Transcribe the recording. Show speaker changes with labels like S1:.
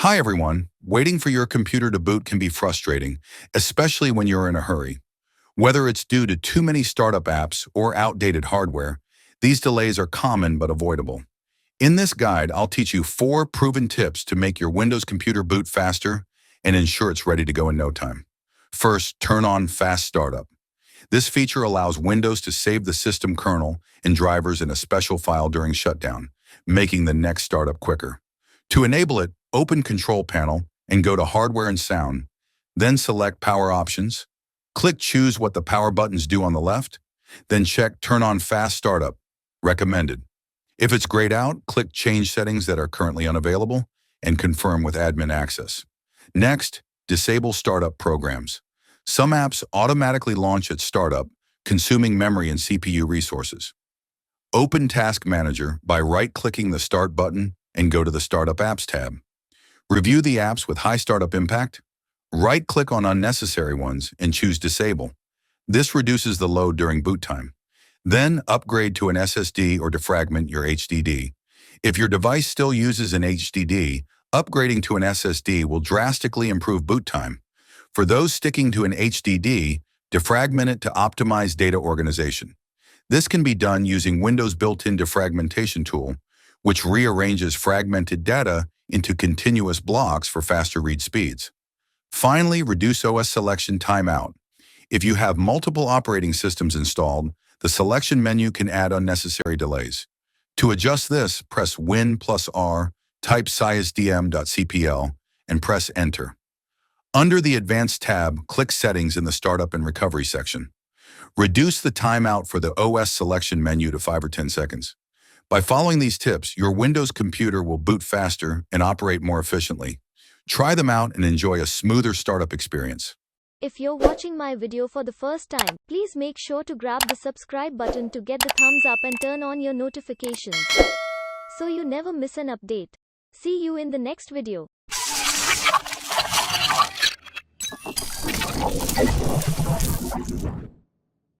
S1: Hi everyone. Waiting for your computer to boot can be frustrating, especially when you're in a hurry. Whether it's due to too many startup apps or outdated hardware, these delays are common but avoidable. In this guide, I'll teach you 4 proven tips to make your Windows computer boot faster and ensure it's ready to go in no time. First, turn on Fast Startup. This feature allows Windows to save the system kernel and drivers in a special file during shutdown, making the next startup quicker. To enable it, open Control Panel and go to Hardware and Sound. Then select Power Options. Click Choose what the power buttons do on the left. Then check Turn on Fast Startup. Recommended. If it's grayed out, click Change Settings that are currently unavailable and confirm with admin access. Next, disable startup programs. Some apps automatically launch at startup, consuming memory and CPU resources. Open Task Manager by right-clicking the Start button and go to the Startup Apps tab. Review the apps with high startup impact. Right-click on unnecessary ones and choose Disable. This reduces the load during boot time. Then upgrade to an SSD or defragment your HDD. If your device still uses an HDD, upgrading to an SSD will drastically improve boot time. For those sticking to an HDD, defragment it to optimize data organization. This can be done using Windows' built-in defragmentation tool, which rearranges fragmented data into continuous blocks for faster read speeds. Finally, reduce OS selection timeout. If you have multiple operating systems installed, the selection menu can add unnecessary delays. To adjust this, press Win+R, type sysdm.cpl, and press Enter. Under the Advanced tab, click Settings in the Startup and Recovery section. Reduce the timeout for the OS selection menu to 5 or 10 seconds. By following these tips, your Windows computer will boot faster and operate more efficiently. Try them out and enjoy a smoother startup experience.
S2: If you're watching my video for the first time, please make sure to grab the subscribe button to get the thumbs up and turn on your notifications so you never miss an update. See you in the next video.